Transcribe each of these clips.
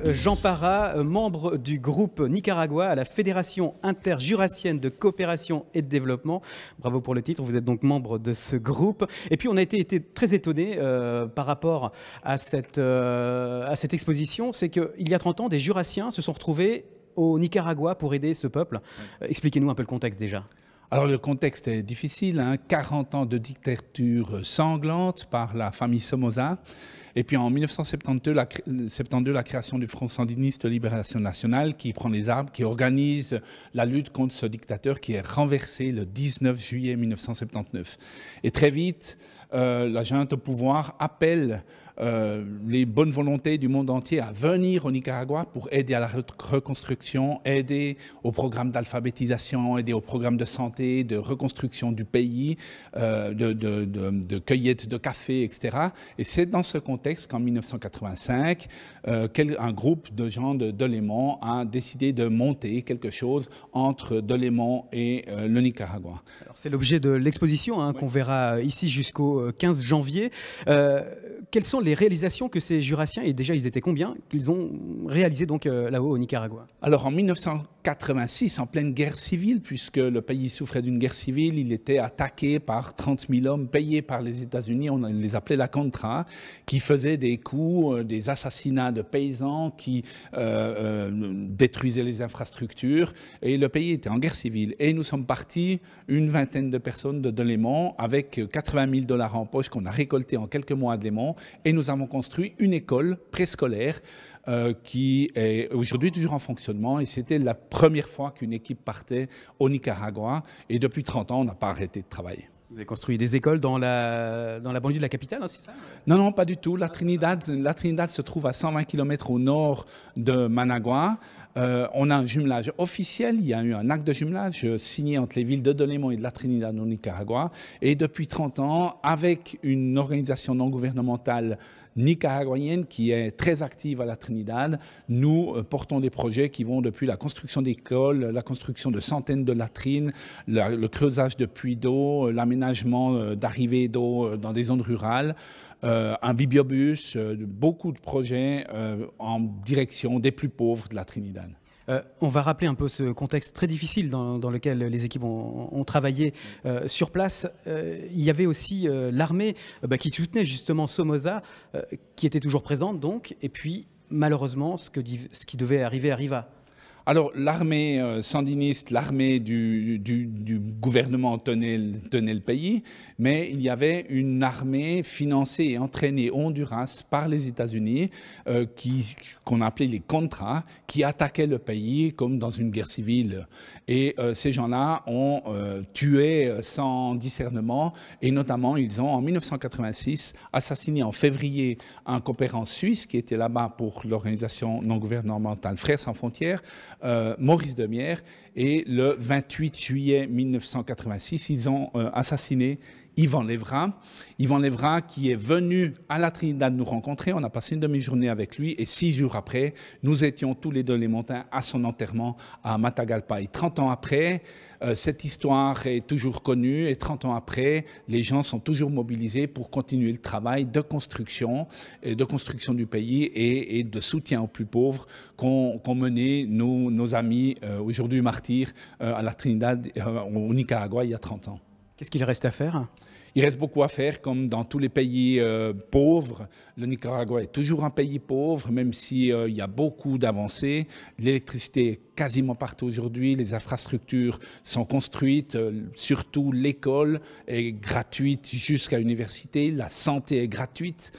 Jean Parra, membre du groupe Nicaragua à la Fédération interjurassienne de coopération et de développement. Bravo pour le titre, vous êtes donc membre de ce groupe. Et puis on a été très étonnés par rapport à cette exposition, c'est qu'il y a 30 ans, des jurassiens se sont retrouvés au Nicaragua pour aider ce peuple. Expliquez-nous un peu le contexte déjà. Alors le contexte est difficile, 40 ans de dictature sanglante par la famille Somoza. Et puis en 1972, la création du Front sandiniste de libération nationale qui prend les armes, qui organise la lutte contre ce dictateur qui est renversé le 19 juillet 1979. Et très vite, la junte au pouvoir appelle les bonnes volontés du monde entier à venir au Nicaragua pour aider à la reconstruction, aider au programme d'alphabétisation, aider au programme de santé, de reconstruction du pays, de cueillette de café, etc. Et c'est dans ce contexte qu'en 1985, un groupe de gens de Delémont a décidé de monter quelque chose entre Delémont et le Nicaragua. C'est l'objet de l'exposition qu'on verra ici jusqu'au 15 janvier. Quelles sont les réalisations que ces jurassiens, et déjà ils étaient combien, qu'ils ont réalisées donc là-haut au Nicaragua? Alors en 1986, en pleine guerre civile, puisque le pays souffrait d'une guerre civile, il était attaqué par 30 000 hommes payés par les États-Unis, on les appelait la Contra, qui faisaient des coups, des assassinats de paysans, qui détruisaient les infrastructures, et le pays était en guerre civile. Et nous sommes partis, une vingtaine de personnes de Delémont, avec 80 000 $ en poche qu'on a récolté en quelques mois à Delémont, et nous avons construit une école préscolaire qui est aujourd'hui toujours en fonctionnement. Et c'était la première fois qu'une équipe partait au Nicaragua. Et depuis 30 ans, on n'a pas arrêté de travailler. Vous avez construit des écoles dans la banlieue de la capitale, c'est ça? Non, non, pas du tout. La Trinidad se trouve à 120 km au nord de Managua. On a un jumelage officiel. Il y a eu un acte de jumelage signé entre les villes de Delémont et de la Trinidad au Nicaragua. Et depuis 30 ans, avec une organisation non gouvernementale nicaraguayenne qui est très active à la Trinidad, nous portons des projets qui vont depuis la construction d'écoles, la construction de centaines de latrines, le creusage de puits d'eau, l'aménagement d'arrivées d'eau dans des zones rurales, un bibliobus, beaucoup de projets en direction des plus pauvres de la Trinidad. On va rappeler un peu ce contexte très difficile dans lequel les équipes ont travaillé sur place. Il y avait aussi l'armée qui soutenait justement Somoza, qui était toujours présente donc, et puis malheureusement ce qui devait arriver arriva. Alors, l'armée sandiniste, l'armée du gouvernement tenait le pays, mais il y avait une armée financée et entraînée au Honduras par les États-Unis, qu'on appelait les Contras, qui attaquaient le pays comme dans une guerre civile. Et ces gens-là ont tué sans discernement, et notamment, ils ont, en 1986, assassiné en février un coopérant suisse qui était là-bas pour l'organisation non gouvernementale Frères sans frontières, Maurice Demierre, et le 28 juillet 1986, ils ont assassiné Yvan Lévra. Yvan Lévra qui est venu à la Trinidad nous rencontrer, on a passé une demi-journée avec lui, et 6 jours après, nous étions tous les deux les Montins à son enterrement à Matagalpa. Et 30 ans après, cette histoire est toujours connue, et 30 ans après, les gens sont toujours mobilisés pour continuer le travail de construction du pays et de soutien aux plus pauvres qu'ont mené nos amis, aujourd'hui martyrs, à la Trinidad, au Nicaragua, il y a 30 ans. Qu'est-ce qu'il reste à faire ? Il reste beaucoup à faire, comme dans tous les pays pauvres. Le Nicaragua est toujours un pays pauvre, même s'il y a beaucoup d'avancées. L'électricité est quasiment partout aujourd'hui, les infrastructures sont construites, surtout l'école est gratuite jusqu'à l'université, la santé est gratuite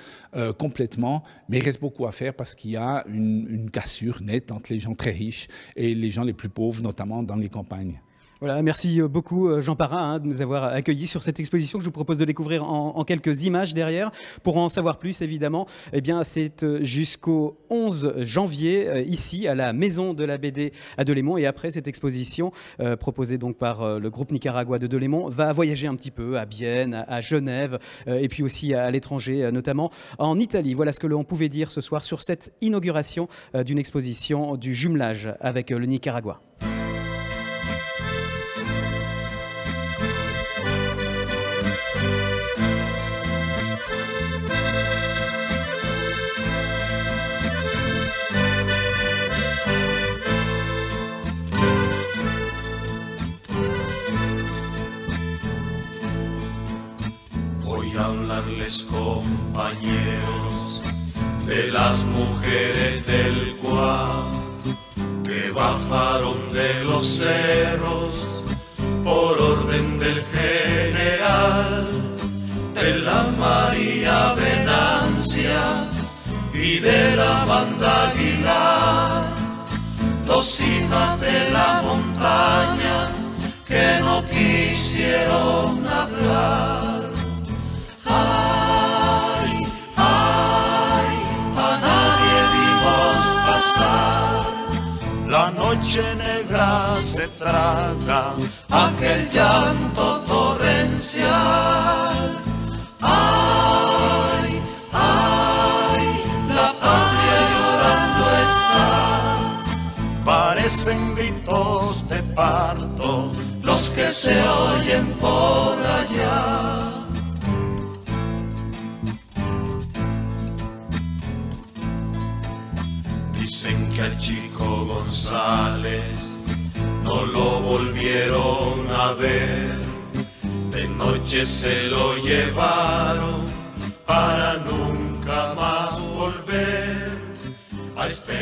complètement, mais il reste beaucoup à faire parce qu'il y a une cassure nette entre les gens très riches et les gens les plus pauvres, notamment dans les campagnes. Voilà, merci beaucoup Jean Parra de nous avoir accueillis sur cette exposition que je vous propose de découvrir en quelques images derrière. Pour en savoir plus, évidemment, eh bien, c'est jusqu'au 11 janvier ici à la Maison de la BD à Delémont. Et après cette exposition proposée donc par le groupe Nicaragua de Delémont, va voyager un petit peu à Bienne, à Genève et puis aussi à l'étranger, notamment en Italie. Voilà ce que l'on pouvait dire ce soir sur cette inauguration d'une exposition du jumelage avec le Nicaragua. hablarles, compañeros, de las mujeres del Cuá que bajaron de los cerros por orden del general, de la María Venancia y de la Amanda Aguilar, dos hijas de la montaña que no quisieron hablar. Ay, ay, a nadie vimos pasar. La noche negra se traga aquel llanto torrencial. Ay, ay, la patria llorando está. Parecen gritos de parto los que se oyen por allá. Dicen que al chico González no lo volvieron a ver, de noche se lo llevaron para nunca más volver a este